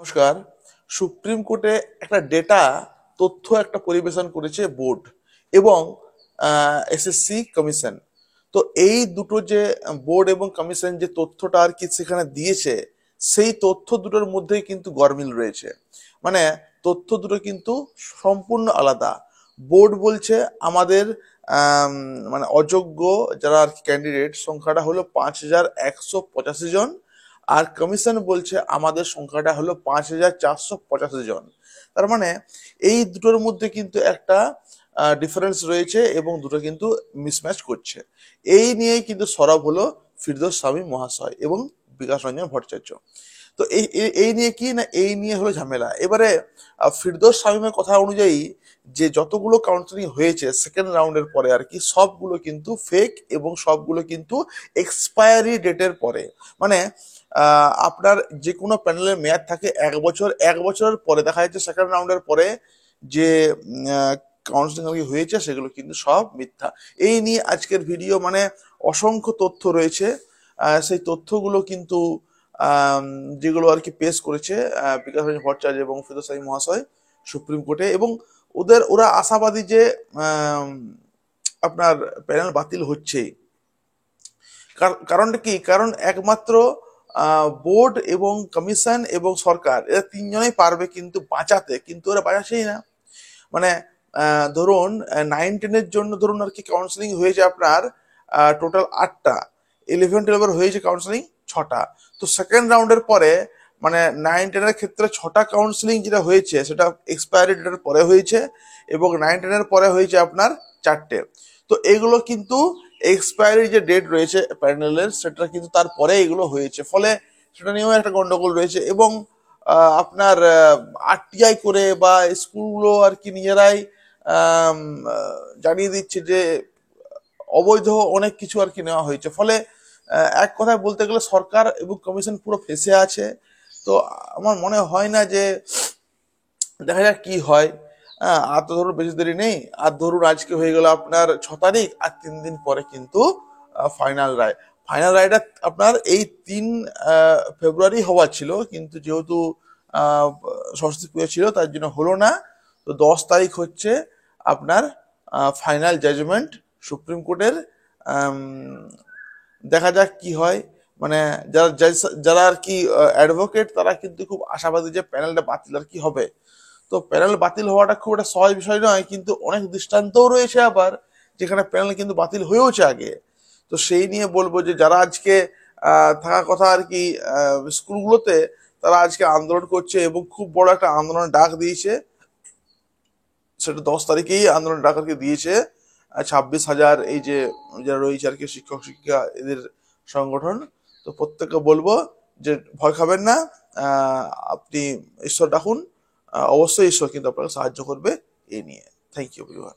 নমস্কার। সুপ্রিম কোর্টে একটা ডেটা তথ্য একটা পরিবেশন করেছে বোর্ড এবং এসএসসি কমিশন। তো এই দুটো যে বোর্ড এবং কমিশন যে তথ্যটা আর কি সেখানে দিয়েছে, সেই তথ্য দুটোর মধ্যেই কিন্তু গরমিল রয়েছে। মানে তথ্য দুটো কিন্তু সম্পূর্ণ আলাদা। বোর্ড বলছে আমাদের আম, মানে অযোগ্য যারা আর কি ক্যান্ডিডেট সংখ্যাটা হলো 5185 জন, আর কমিশন বলছে আমাদের সংখ্যাটা হলো 5485 জন। তার মানে এই দুটোর মধ্যে কিন্তু একটা ডিফারেন্স রয়েছে এবং দুটো কিন্তু মিসম্যাচ করছে। এই নিয়েই কিন্তু সরব হলো ফিরদৌস স্বামী মহাশয় এবং বিকাশ রঞ্জন ভট্টাচার্য। তো এই নিয়ে কি না, এই নিয়ে হলো ঝামেলা। এবারে ফিরদৌস শামীমের কথা অনুযায়ী যে যতগুলো কাউন্সিলিং হয়েছে সেকেন্ড রাউন্ডের পরে আর কি, সবগুলো কিন্তু ফেক এবং সবগুলো কিন্তু এক্সপায়ারি ডেটের পরে। মানে আপনার যে কোনো প্যানেলের মেয়াদ থাকে 1 বছর, 1 বছরের পরে দেখা যাচ্ছে সেকেন্ড রাউন্ডের পরে যে কাউন্সিলিং আর কি হয়েছে সেগুলো কিন্তু সব মিথ্যা। এই নিয়ে আজকের ভিডিও, মানে অসংখ্য তথ্য রয়েছে। সেই তথ্যগুলো কিন্তু আম, যেগুলো আর কি পেশ করেছে বিকাশ রঞ্জন ভট্টাচার্য এবং ফিরদৌস শামীম মহাশয় সুপ্রিম কোর্টে, এবং ওরা আশাবাদী যে আম, আপনার প্যানেল বাতিল হচ্ছেই। কারণটা কি? কারণ একমাত্র বোর্ড এবং কমিশন এবং সরকার, এরা তিনজনেই পারবে কিন্তু বাঁচাতে, কিন্তু ওরা বাঁচাছেই না। মানে ধরুন 9-10-এর জন্য ধরুন আর কি কাউন্সিলিং হয়েছে আপনার টোটাল 8টা, 11-12 হয়েছে কাউন্সিলিং 6টা। তো সেকেন্ড রাউন্ডের পরে মানে 9-10-এর ক্ষেত্রে 6টা কাউন্সিলিং যেটা হয়েছে সেটা এক্সপায়ারি ডেটের পরে হয়েছে, এবং 9-10-এর পরে হয়েছে আপনার 4টে। তো এগুলো কিন্তু এক্সপায়ারি যে ডেট রয়েছে প্যানেলের সেটা কিন্তু তারপরে এগুলো হয়েছে, ফলে সেটা নিয়েও একটা গন্ডগোল রয়েছে। এবং আপনার আরটিআই করে বা স্কুলগুলো আর কি নিজেরাই আম, জানিয়ে দিচ্ছে যে অবৈধ অনেক কিছু আর কি নেওয়া হয়েছে। ফলে এক কথায় বলতে গেলে সরকার এবং কমিশন পুরো ফেঁসে আছে। তো আমার মনে হয় না যে, দেখা যাক কি হয়। হ্যাঁ, আর তো ধরুন বেশি দেরি নেই। আর ধরুন আজকে হয়ে গেল আপনার 6 তারিখ, আর 3 দিন পরে কিন্তু ফাইনাল রায়। ফাইনাল রায়টা আপনার এই 3 ফেব্রুয়ারি হওয়ার ছিল, কিন্তু যেহেতু আহ, সরস্বতী পুজো ছিল তার জন্য হলো না। তো 10 তারিখ হচ্ছে আপনার ফাইনাল জাজমেন্ট সুপ্রিম কোর্টের। দেখা যাক কি হয়। মানে যারা আর কি অ্যাডভোকেট, তারা কিন্তু খুব আশাবাদী যে প্যানেলটা বাতিল আর কি হবে। তো প্যানেল বাতিল হওয়াটা খুব একটা সহজ বিষয় নয়, কিন্তু অনেক দৃষ্টান্তও রয়েছে আবার যেখানে প্যানেল কিন্তু বাতিল হয়েওছে আগে। তো সেই নিয়ে বলবো যে যারা আজকে থাকার কথা আর কি স্কুলগুলোতে, তারা আজকে আন্দোলন করছে এবং খুব বড় একটা আন্দোলনের ডাক দিয়েছে। সেটা 10 তারিখেই আন্দোলন ডাক আর কি দিয়েছে 26,000 এই যে যারা রয়েছে আর কি শিক্ষক শিক্ষিকা এদের সংগঠন। তো প্রত্যেককে বলবো যে ভয় খাবেন না, আহ, আপনি ঈশ্বর ডাকুন। অবশ্যই ঈশ্বর কিন্তু আপনাকে সাহায্য করবে এই নিয়ে। Thank you everyone.